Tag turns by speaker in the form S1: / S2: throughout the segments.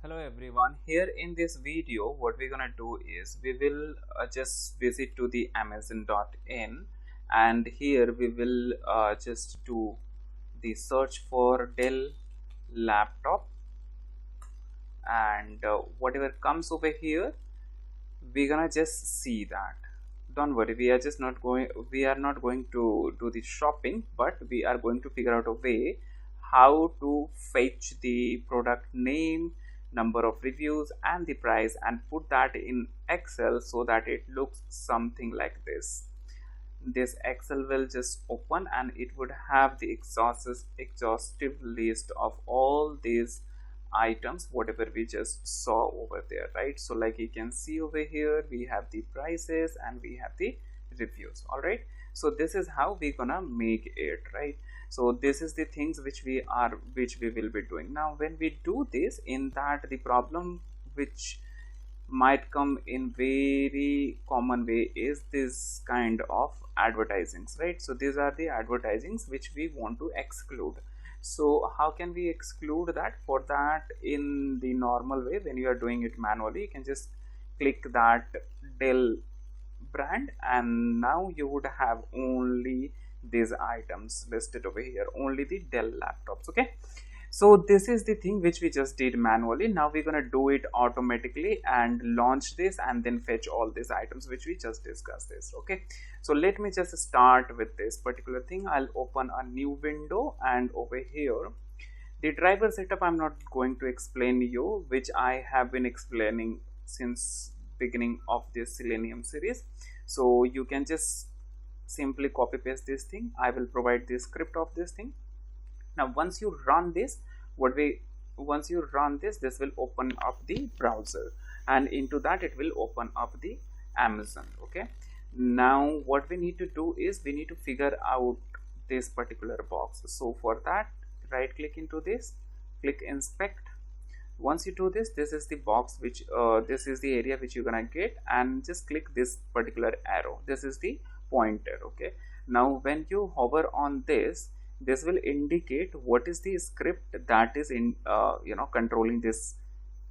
S1: Hello everyone, here in this video what we're gonna do is we will just visit to the amazon.in, and here we will just do the search for Dell laptop, and whatever comes over here we're gonna just see that. Don't worry, we are not going to do the shopping, but we are going to figure out a way how to fetch the product name, number of reviews and the price, and put that in Excel so that it looks something like this Excel will just open and it would have the exhaustive list of all these items whatever we just saw over there, right? So like you can see over here we have the prices and we have the reviews. All right, so this is how we're gonna make it, right? So this is the things which we will be doing. Now when we do this, in that the problem which might come in very common way is this kind of advertisings, right? So these are the advertisings which we want to exclude. So how can we exclude that? For that, in the normal way, when you are doing it manually, you can just click that Dell brand, and now you would have only these items listed over here, only the Dell laptops. Okay, so this is the thing which we just did manually. Now we're gonna do it automatically and launch this and then fetch all these items which we just discussed this. Okay, so let me just start with this particular thing. I'll open a new window, and over here the driver setup I'm not going to explain you, which I have been explaining since beginning of this Selenium series. So you can just simply copy paste this thing. I will provide the script of this thing. Now once you run this, this will open up the browser, and into that it will open up the Amazon. Okay, now what we need to do is we need to figure out this particular box. So for that, right click into this, click inspect. Once you do this, this is the box which this is the area which you're gonna get, and just click this particular arrow. This is the pointer. Okay, now when you hover on this, this will indicate what is the script that is in controlling this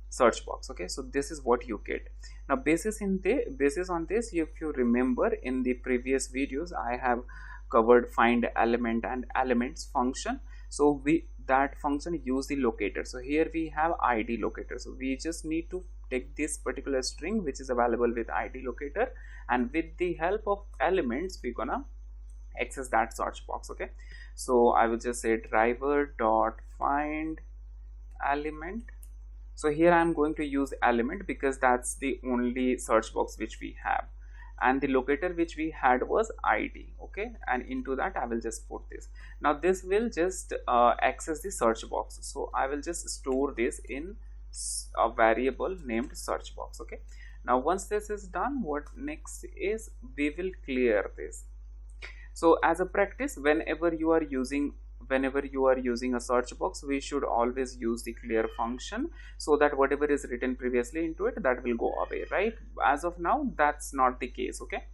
S1: search box. Okay, so this is what you get. Now basis on this, if you remember in the previous videos I have covered find element and elements function. So that function use the locator. So here we have id locator, so we just need to take this particular string which is available with id locator, and with the help of elements we're gonna access that search box. Okay, so I will just say driver dot find element. So here I am going to use element because that's the only search box which we have, and the locator which we had was id. Okay, and into that I will just put this. Now this will just access the search box, so I will just store this in a variable named search box. Okay, now once this is done, what next is we will clear this. So as a practice, whenever you are using a search box, we should always use the clear function, so that whatever is written previously into it, that will go away, right? As of now that's not the case. Okay,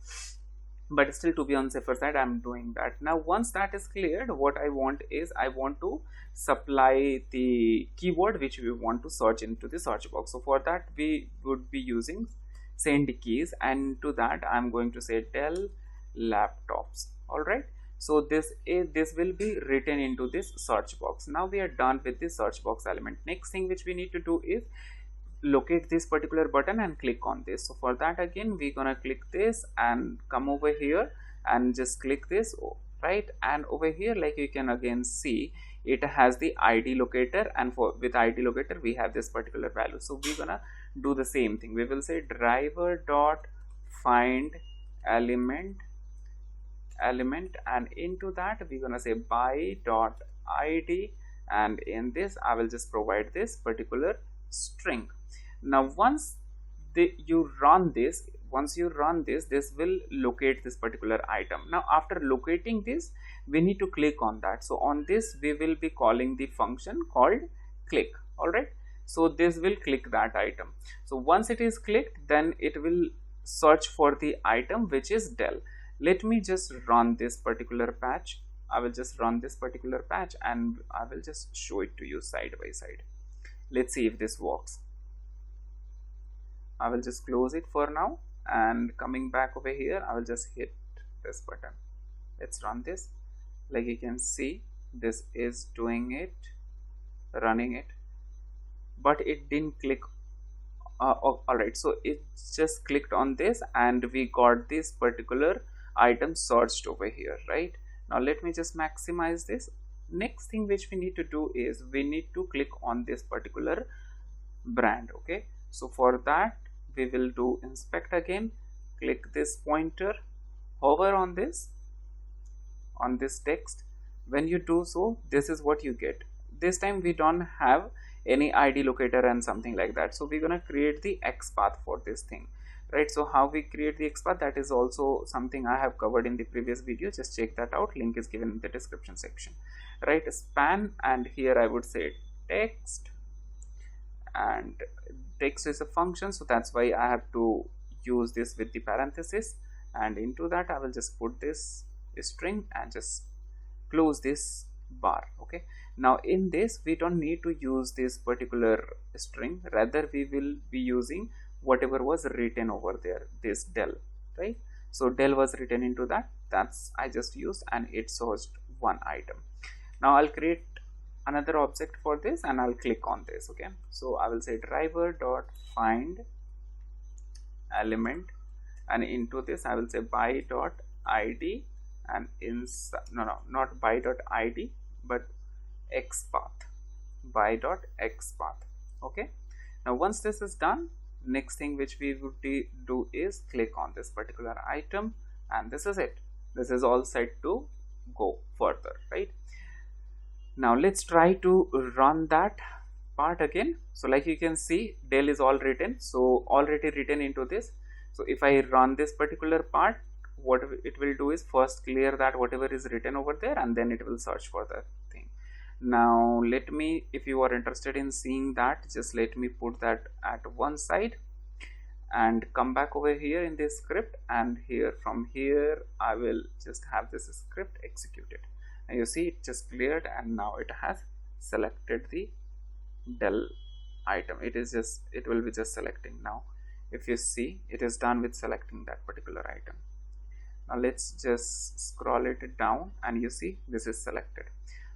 S1: but still, to be on safer side, I'm doing that. Now once that is cleared, what I want is I want to supply the keyword which we want to search into the search box. So for that we would be using send keys, and to that I'm going to say Dell laptops. All right, so this will be written into this search box. Now we are done with the search box element. Next thing which we need to do is locate this particular button and click on this. So for that, again we're gonna click this and come over here and just click this, right? And over here, like you can again see, it has the id locator, and with id locator we have this particular value. So we're gonna do the same thing. We will say driver dot find element, and into that we're gonna say buy dot id, and in this I will just provide this particular string. Now once you run this, this will locate this particular item. Now after locating this, we need to click on that. So on this we will be calling the function called click. All right, so this will click that item. So once it is clicked, then it will search for the item which is Dell. Let me just run this particular patch. I will just run this particular patch and I will just show it to you side by side. Let's see if this works. I will just close it for now, and coming back over here I will just hit this button. Let's run this. Like you can see, this is doing it, running it, but it didn't click. Alright, so it just clicked on this and we got this particular item searched over here, right? Now let me just maximize this. Next thing which we need to do is we need to click on this particular brand. Okay, so for that we will do inspect again, click this pointer, hover on this text. When you do so, this is what you get. This time we don't have any ID locator and something like that, so we're gonna create the XPath for this thing, right? So how we create the XPath, that is also something I have covered in the previous video. Just check that out, link is given in the description section, right? Span, and here I would say text, and text is a function, so that's why I have to use this with the parenthesis, and into that I will just put this string and just close this bar. Okay, now in this we don't need to use this particular string, rather we will be using whatever was written over there, this del, right? So del was written into that, that's I just used, and it sourced one item. Now I'll create another object for this and I'll click on this. Okay, so I will say driver dot find element, and into this I will say by dot id, and inside, no, not by dot id but XPath, by dot XPath. Okay, now once this is done, next thing which we would do is click on this particular item, and this is it. This is all set to go further, right? Now let's try to run that part again. So like you can see, del is all written, so already written into this. So if I run this particular part, what it will do is first clear that whatever is written over there, and then it will search for that thing. Now let me, if you are interested in seeing that, just let me put that at one side and come back over here in this script, and here from here I will just have this script executed. Now you see it just cleared, and now it has selected the del item. It will be just selecting now. If you see, it is done with selecting that particular item. Now let's just scroll it down, and you see this is selected.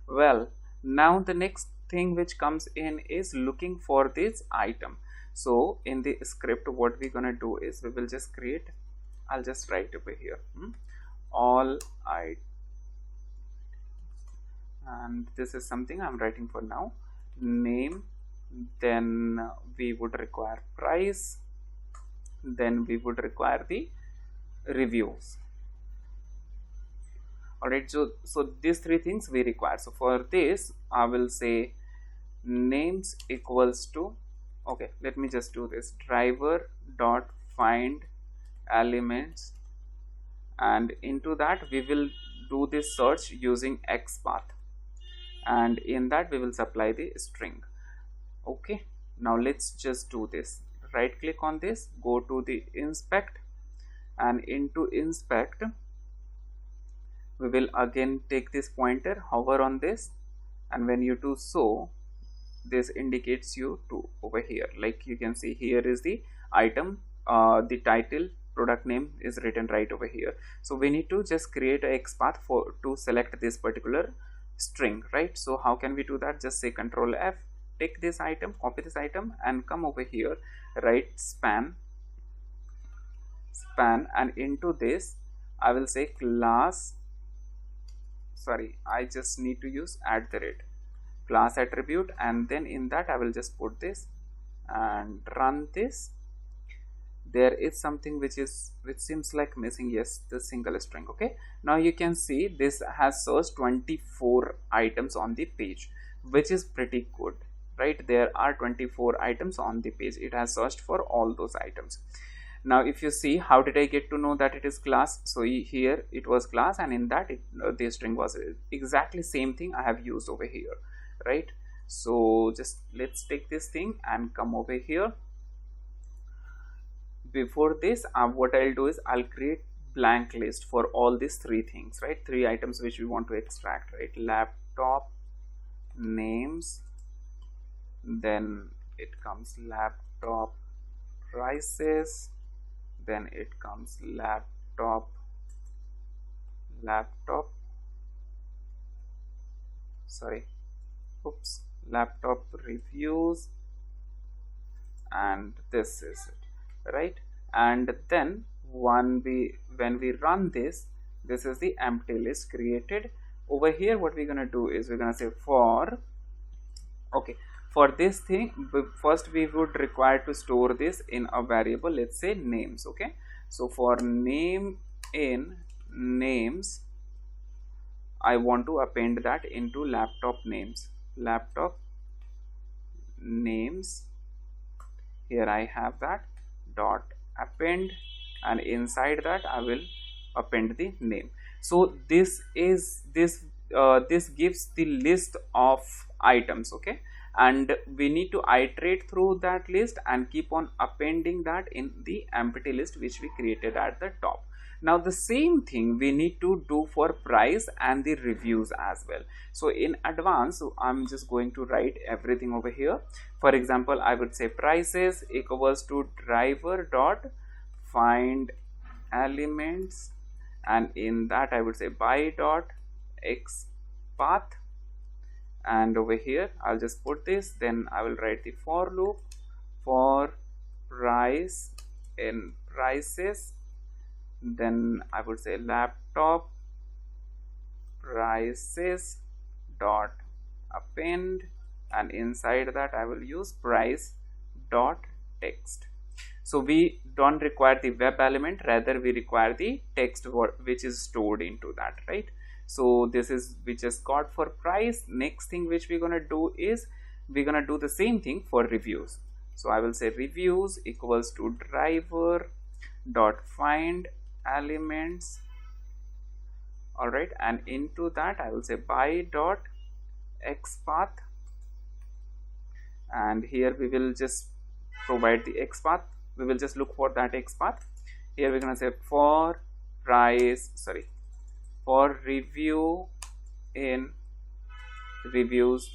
S1: Well, now the next thing which comes in is looking for this item. So in the script, what we're gonna do is we will just create, I'll just write over here, all I, and this is something I'm writing for now, name, then we would require price, then we would require the reviews. Alright, so these three things we require. So for this I will say names equals to, okay, let me just do this, driver dot find elements, and into that we will do this search using XPath, and in that we will supply the string. Okay, now let's just do this. Right click on this, go to the inspect, and into inspect we will again take this pointer, hover on this, and when you do so, this indicates you to over here. Like you can see, here is the item, the title, product name is written right over here. So we need to just create a XPath to select this particular string, right? So how can we do that? Just say Control F, take this item, copy this item, and come over here, write span, and into this I will say class, sorry, I just need to use class attribute, and then in that I will just put this and run this. There is something which seems like missing. Yes, the single string. Okay, now you can see this has searched 24 items on the page, which is pretty good, right? There are 24 items on the page. It has searched for all those items. Now if you see, how did I get to know that it is class? So here it was class, and in that the string was exactly same thing I have used over here, right? So just let's take this thing and come over here. Before this, what I'll do is I'll create blank list for all these three things, right? Three items which we want to extract, right? Laptop, names, then it comes laptop prices, then it comes laptop sorry, oops, laptop reviews, and this is it, right? And then when we run this is the empty list created. Over here what we're gonna do is we're gonna say for, okay, for this thing first we would require to store this in a variable, let's say names. Okay, so for name in names, I want to append that into laptop names. Here I have that dot append, and inside that I will append the name. So this gives the list of items. Okay, and we need to iterate through that list and keep on appending that in the empty list which we created at the top. Now the same thing we need to do for price and the reviews as well. So in advance, so I'm just going to write everything over here. For example, I would say prices equals to driver dot find elements, and in that I would say buy dot x path, and over here I'll just put this, then I will write the for loop for price in prices, then I would say laptop prices dot append, and inside that I will use price dot text. So we don't require the web element, rather we require the text which is stored into that, right? So this is we just got for price. Next thing which we're gonna do is we're gonna do the same thing for reviews. So I will say reviews equals to driver dot find elements, all right, and into that I will say buy dot xpath, and here we will just provide the xpath. We will just look for that xpath. Here we're going to say for for review in reviews,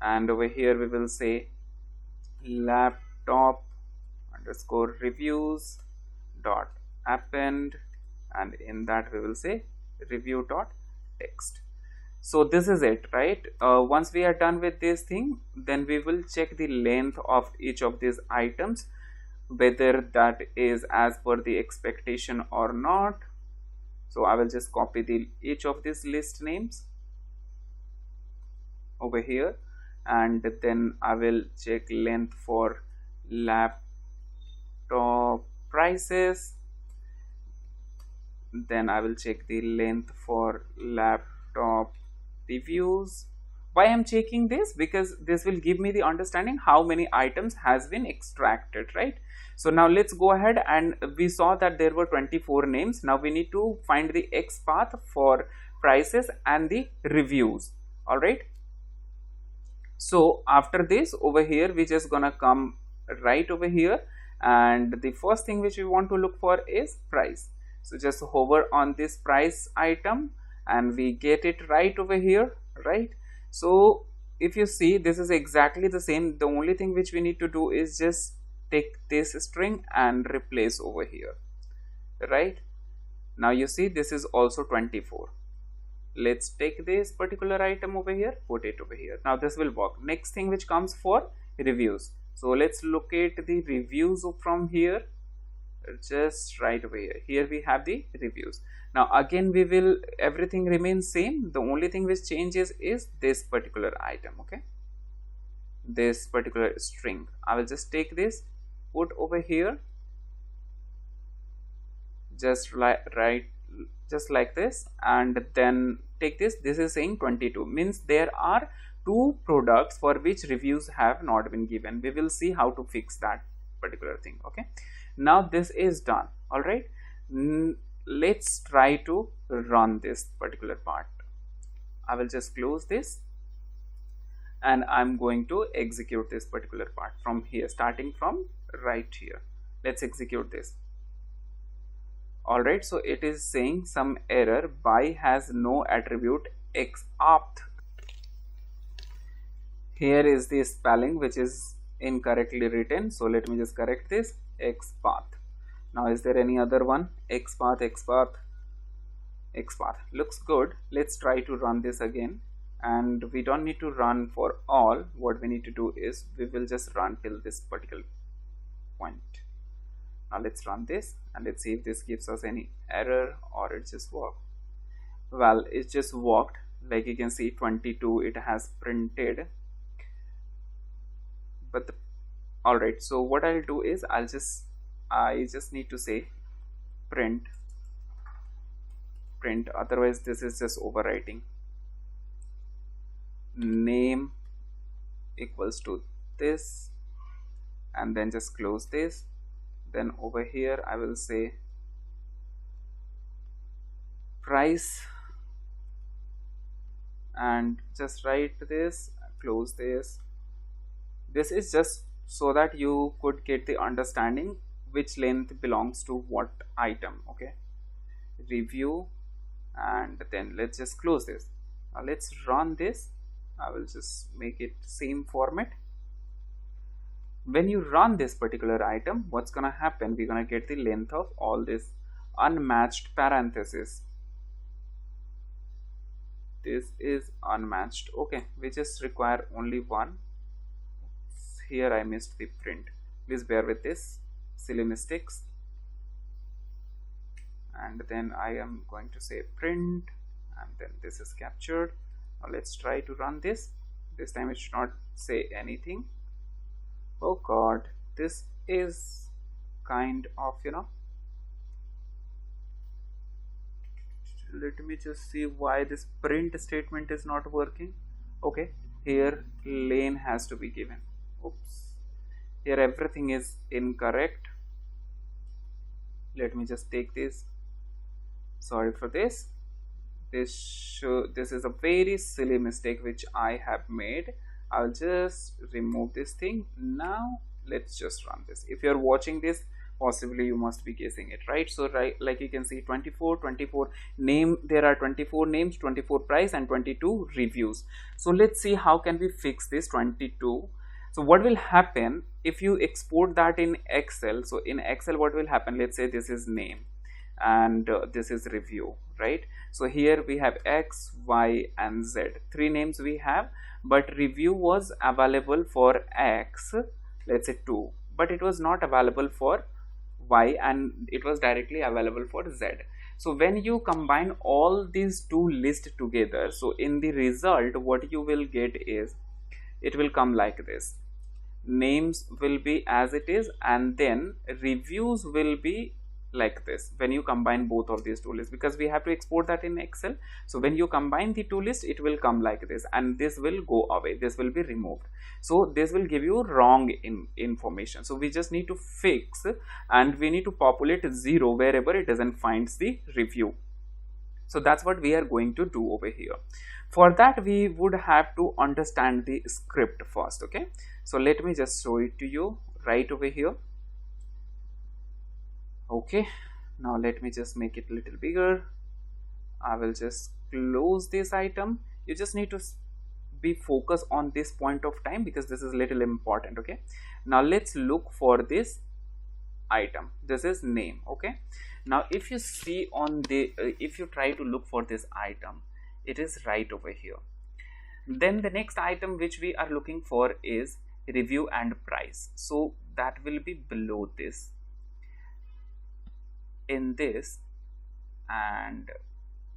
S1: and over here we will say laptop underscore reviews dot append, and in that we will say review dot text. So this is it, right? Once we are done with this thing, then we will check the length of each of these items, whether that is as per the expectation or not. So I will just copy each of these list names over here, and then I will check length for laptop prices, then I will check the length for laptop reviews. Why I'm checking this? Because this will give me the understanding how many items has been extracted, right? So now let's go ahead, and we saw that there were 24 names. Now we need to find the X path for prices and the reviews. All right, so after this, over here we just gonna come right over here, and the first thing which we want to look for is price. So just hover on this price item and we get it right over here, right? So if you see, this is exactly the same. The only thing which we need to do is just take this string and replace over here, right? Now you see this is also 24. Let's take this particular item over here, put it over here. Now this will work. Next thing which comes for reviews. So let's locate the reviews from here, just right over here. Here we have the reviews. Now again we will, everything remains same. The only thing which changes is this particular item, okay? This particular string. I will just take this, put over here, just just like this, and then take this. This is saying 22, means there are 2 products for which reviews have not been given. We will see how to fix that particular thing, okay? Now this is done. All right, let's try to run this particular part. I will just close this and I'm going to execute this particular part from here, starting from right here. Let's execute this. All right, so it is saying some error, by has no attribute x opt. Here is the spelling which is incorrectly written, so let me just correct this. X path. Now is there any other one? X path, X path, X path. Looks good. Let's try to run this again. And we don't need to run for all. What we need to do is we will just run till this particular point. Now let's run this and let's see if this gives us any error or it just worked. Well, it just worked. Like you can see 22 it has printed, but alright, so what I'll do is I just need to say print, otherwise this is just overwriting. Name equals to this, and then just close this. Then over here I will say price, and just write this, close this. This is just so that you could get the understanding which length belongs to what item. Okay, review, and then let's just close this. Now let's run this. I will just make it same format. When you run this particular item, what's gonna happen? We're gonna get the length of all this unmatched parenthesis. This is unmatched. Okay, we just require only one. Here I missed the print. Please bear with this. Silly mistakes. And then I am going to say print, and then this is captured. Now let's try to run this. This time it should not say anything. Oh god, this is kind of, let me just see why this print statement is not working. Okay, here lane has to be given. Oops, here everything is incorrect. Let me just take this. Sorry for this. This is a very silly mistake which I have made. I'll just remove this thing. Now let's just run this. If you're watching this, possibly you must be guessing it, right? So like you can see 24 name, there are 24 names, 24 price, and 22 reviews. So let's see how can we fix this 22. So what will happen if you export that in Excel? So in Excel what will happen? Let's say this is name and this is review, right? So here we have X, Y, and Z. 3 names we have, but review was available for X, let's say 2, but it was not available for Y, and it was directly available for Z. So when you combine all these two lists together, so in the result what you will get is it will come like this. Names will be as it is, and then reviews will be like this when you combine both of these two lists, because we have to export that in Excel. So when you combine the two lists, it will come like this, and this will go away, this will be removed. So this will give you wrong information. So we just need to fix, and we need to populate 0 wherever it doesn't find the review. So that's what we are going to do over here. For that we would have to understand the script first. Okay, so let me just show it to you right over here. Okay, now let me just make it a little bigger. I will just close this item. You just need to be focused on this point of time, because this is little important. Okay, now let's look for this item. This is name. Okay, now if you see on the if you try to look for this item, it is right over here. Then the next item which we are looking for is review and price. So that will be below this, in this, and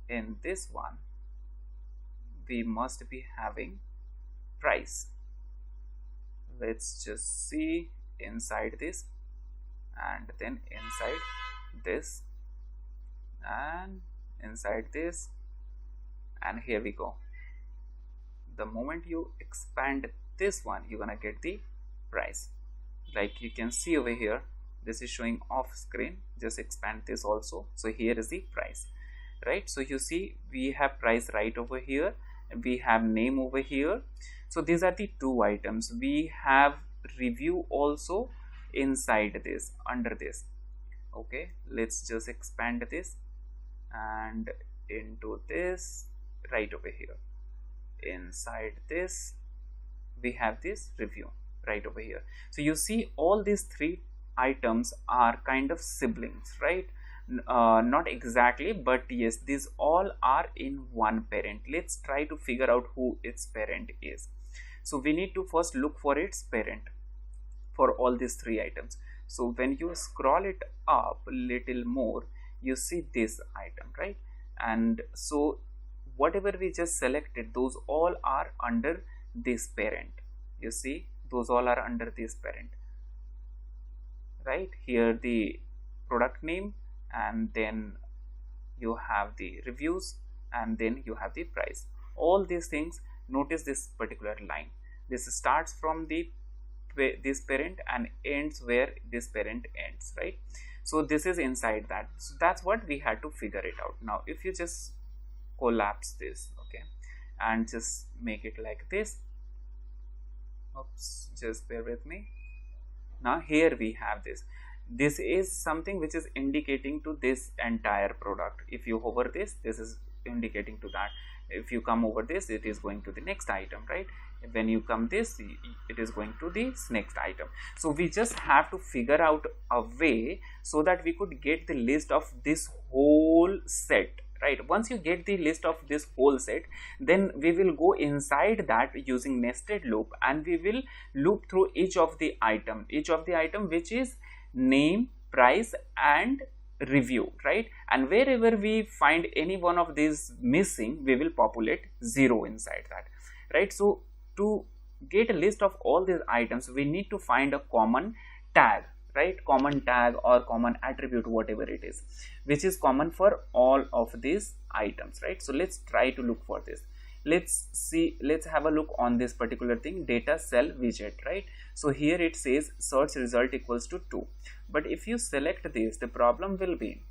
S1: in this one we must be having price. Let's just see inside this, and then inside this, and inside this, and here we go. The moment you expand this one, you're gonna get the price. Like you can see over here, this is showing off screen. Just expand this also. So here is the price, right? So you see we have price right over here, and we have name over here. So these are the two items. We have review also inside this, under this. Okay, let's just expand this and into this right over here. Inside this we have this review. right over here. So you see all these three items are kind of siblings, right? Not exactly, but yes, these all are in one parent. Let's try to figure out who its parent is. So we need to first look for its parent for all these three items. So when you scroll it up a little more, you see this item, right? And so whatever we just selected, those all are under this parent. You see, those all are under this parent, right? Here the product name, and then you have the reviews, and then you have the price. All these things, notice this particular line. This starts from this parent and ends where this parent ends, right? So this is inside that. So that's what we had to figure it out. Now if you just collapse this, okay, and just make it like this. Oops, just bear with me. Now here we have this is something which is indicating to this entire product. If you hover this is indicating to that. If you come over this, it is going to the next item, right? When you come this, it is going to this next item. So we just have to figure out a way so that we could get the list of this whole set, right? Once you get the list of this whole set, then we will go inside that using nested loop, and we will loop through each of the item which is name, price and review, right? And wherever we find any one of these missing, we will populate 0 inside that, right? So to get a list of all these items, we need to find a common tag, right? Common tag or common attribute, whatever it is, which is common for all of these items, right? So let's try to look for this. Let's have a look on this particular thing, data cell widget, right? So here it says search result equals to 2, but if you select this, the problem will be,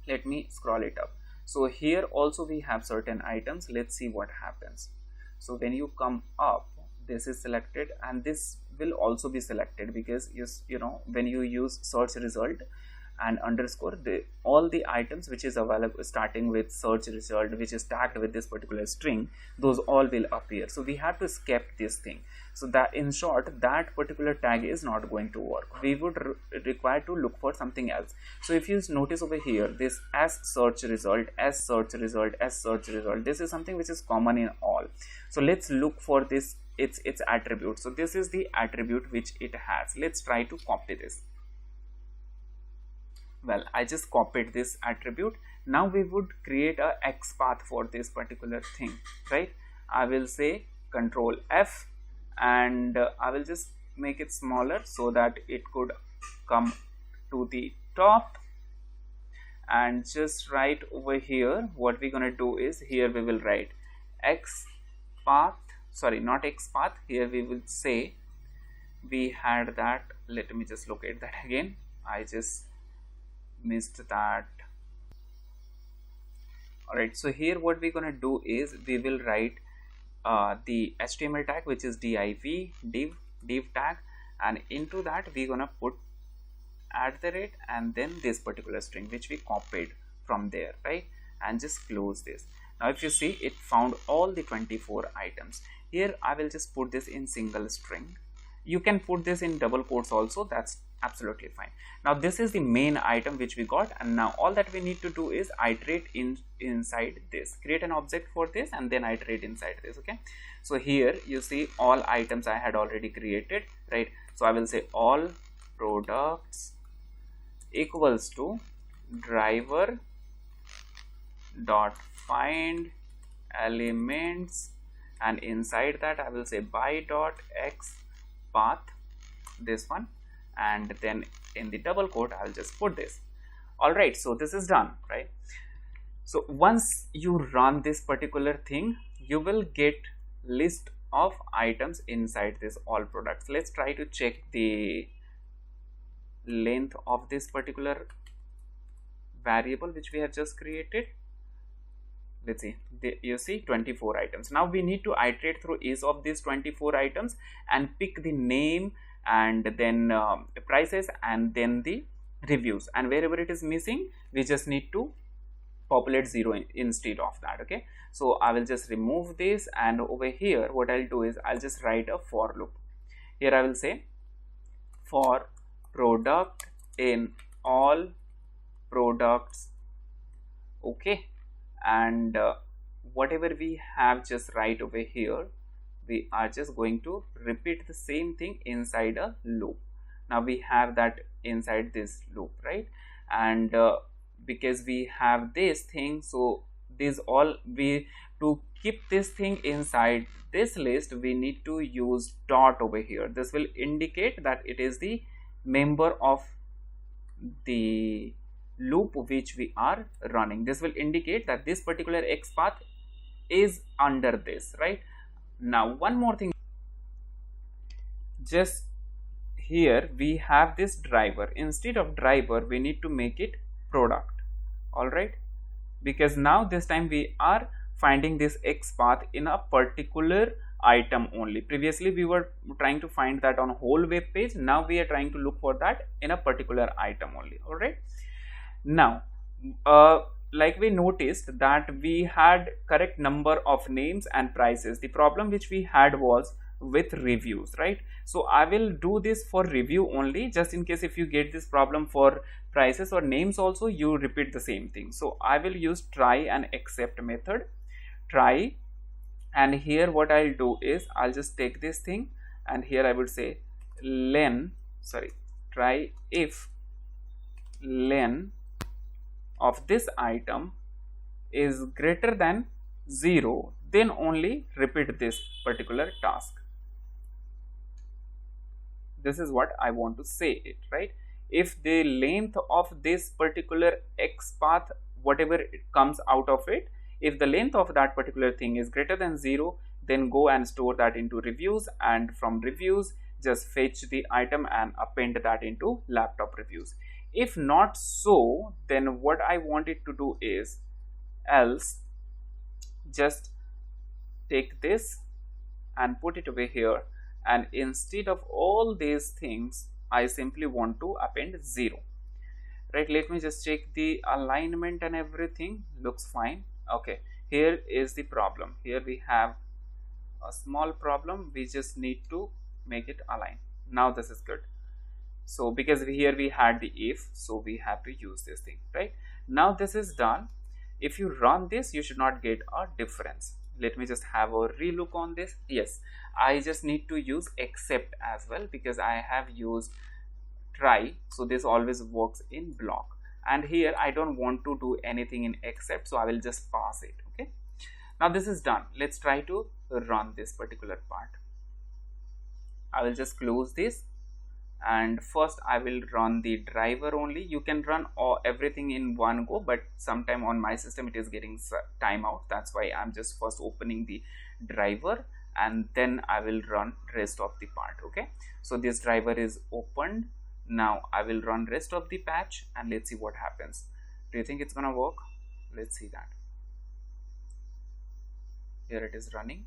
S1: let me scroll it up. So here also we have certain items. Let's see what happens. So when you come up, this is selected and this will also be selected, because you know, when you use search result and underscore, all the items which is available starting with search result, which is tagged with this particular string, those all will appear. So we have to skip this thing. So that, in short, that particular tag is not going to work. We would require to look for something else. So if you notice over here, this as search result, as search result, as search result, this is something which is common in all. So let's look for this, its attribute. So this is the attribute which it has. Let's try to copy this. Well, I just copied this attribute. Now we would create a XPath for this particular thing, right? I will say Control F, and I will just make it smaller so that it could come to the top, and just write over here. What we're gonna do is, here we will write XPath, sorry, not XPath. Here we will say, we had that, let me just locate that again. I just missed that. Alright, so here what we're gonna do is, we will write the HTML tag, which is div tag, and into that we're gonna put @ and then this particular string which we copied from there, right? And just close this. Now if you see, it found all the 24 items. Here I will just put this in single string. You can put this in double quotes also, that's absolutely fine. Now this is the main item which we got, and now all that we need to do is iterate inside this, create an object for this and then iterate inside this, okay? So here you see all items I had already created, right? So I will say all products equals to driver dot find elements, and inside that I will say by dot x path, this one, and then in the double quote I'll just put this. All right, so this is done, right? So once you run this particular thing, you will get list of items inside this all products. Let's try to check the length of this particular variable which we have just created. Let's see, you see 24 items. Now we need to iterate through each of these 24 items and pick the name, and then prices, and then the reviews, and wherever it is missing we just need to populate 0 instead of that, okay? So I will just remove this, and over here what I'll do is I'll just write a for loop. Here I will say for product in all products, okay, and whatever we have just right over here, we are just going to repeat the same thing inside a loop. Now we have that inside this loop, right? And because we have this thing, so this all we to keep this thing inside this list, we need to use dot over here. This will indicate that it is the member of the loop which we are running. This will indicate that this particular X path is under this, right? Now one more thing, just here we have this driver. Instead of driver, we need to make it product. All right, because now this time we are finding this X path in a particular item only. Previously we were trying to find that on a whole web page. Now we are trying to look for that in a particular item only. All right, now like we noticed that we had correct number of names and prices. The problem which we had was with reviews, right? So I will do this for review only, just in case if you get this problem for prices or names also, you repeat the same thing. So I will use try and except method, try, and here what I'll do is I'll just take this thing and here I would say try if len of this item is greater than 0, then only repeat this particular task. This is what I want to say it, right? If the length of this particular X path, whatever it comes out of it, if the length of that particular thing is greater than 0, then go and store that into reviews, and from reviews just fetch the item and append that into laptop reviews. If not so, then what I wanted to do is else just take this and put it over here, and instead of all these things I simply want to append 0, right? Let me just check the alignment and everything looks fine. Okay, here is the problem. Here we have a small problem, we just need to make it align. Now this is good. So because here we had the if, so we have to use this thing, right? Now this is done. If you run this, you should not get a difference. Let me just have a relook on this. Yes, I just need to use except as well because I have used try, so this always works in block, and here I don't want to do anything in except, so I will just pass it. Okay, now this is done. Let's try to run this particular part. I will just close this, and first I will run the driver only. You can run everything in one go, but sometime on my system it is getting timeout. That's why I'm just first opening the driver and then I will run rest of the part. Okay, so this driver is opened. Now I will run rest of the patch and let's see what happens. Do you think it's gonna work? Let's see that. Here it is running.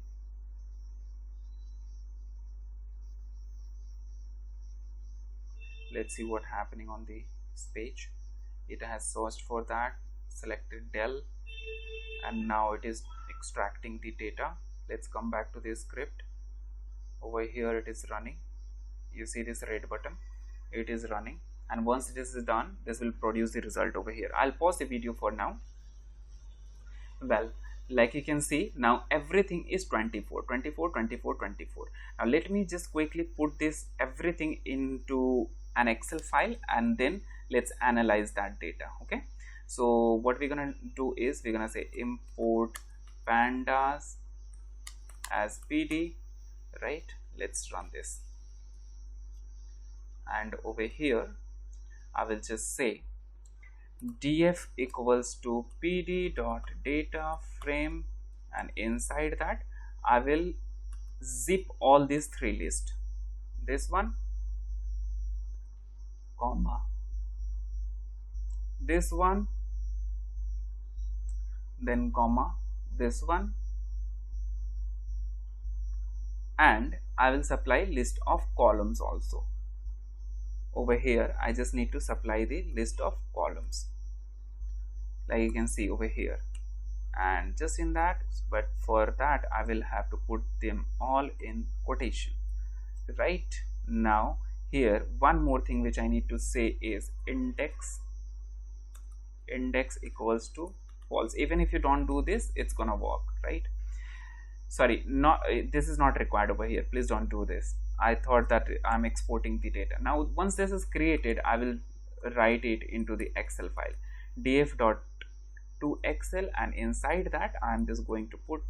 S1: Let's see what happening on the page. It has searched for that, selected Dell, and now it is extracting the data. Let's come back to this script. Over here it is running. You see this red button, it is running, and once this is done, this will produce the result over here. I'll pause the video for now. Well, like you can see, now everything is 24, 24, 24, 24. Now let me just quickly put this everything into an Excel file and then let's analyze that data. Okay, so what we're gonna do is we're gonna say import pandas as pd, right? Let's run this, and over here I will just say df equals to pd dot data frame, and inside that I will zip all these three lists, this one, comma, this one, then comma, this one, and I will supply list of columns also. Over here I just need to supply the list of columns, like you can see over here, and just in that, but for that I will have to put them all in quotation. right? Now here one more thing which I need to say is index equals to false. Even if you don't do this, it's gonna work, right? Sorry, not this is not required over here. Please don't do this. I thought that I'm exporting the data. Now once this is created, I will write it into the Excel file, df.toExcel, and inside that I'm just going to put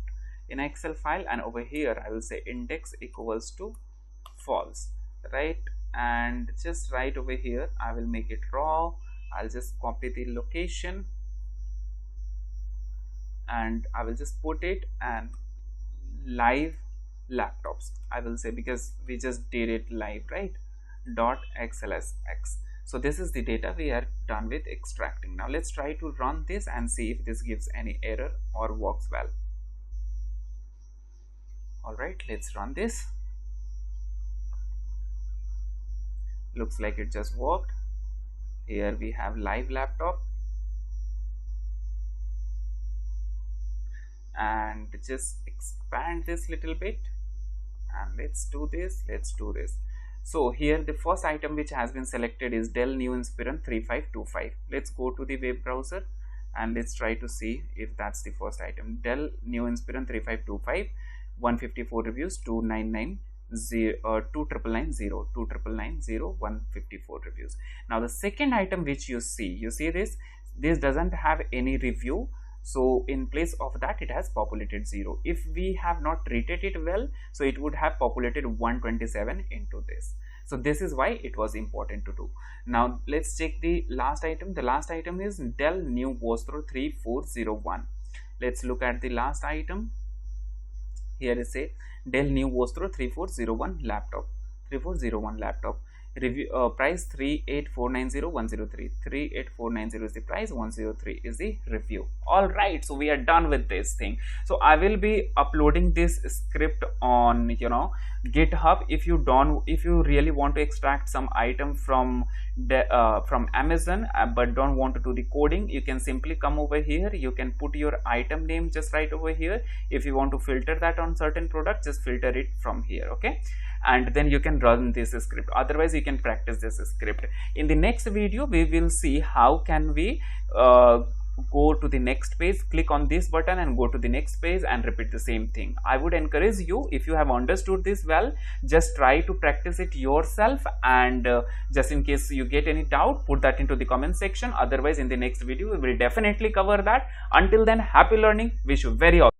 S1: in Excel file, and over here I will say index equals to false, right? And just right over here I will make it raw. I'll just copy the location and I will just put it and live laptops I will say, because we just did it live, right? .xlsx. So this is the data we are done with extracting. Now let's try to run this and see if this gives any error or works well. All right, let's run this. Looks like it just worked. Here we have live laptop, and just expand this little bit, and let's do this. So here the first item which has been selected is Dell New Inspiron 3525. Let's go to the web browser and let's try to see if that's the first item. Dell New Inspiron 3525, 154 reviews, 154 reviews. Now the second item which you see this doesn't have any review. So in place of that, it has populated 0. If we have not treated it well, so it would have populated 127 into this. So this is why it was important to do. Now let's check the last item. The last item is Dell New Vostro 3401. Let's look at the last item. Here is a Dell New Vostro 3401 laptop. Review price 38490 38490 is the price, 103 is the review. All right, so we are done with this thing. So I will be uploading this script on GitHub. If you really want to extract some item from Amazon but don't want to do the coding, you can simply come over here. You can put your item name just right over here. If you want to filter that on certain product, just filter it from here, okay? And then you can run this script. Otherwise you can practice this script. In the next video we will see how can we go to the next page, click on this button and go to the next page and repeat the same thing. I would encourage you, if you have understood this well, just try to practice it yourself, and just in case you get any doubt, put that into the comment section. Otherwise in the next video we will definitely cover that. Until then, happy learning. Wish you very all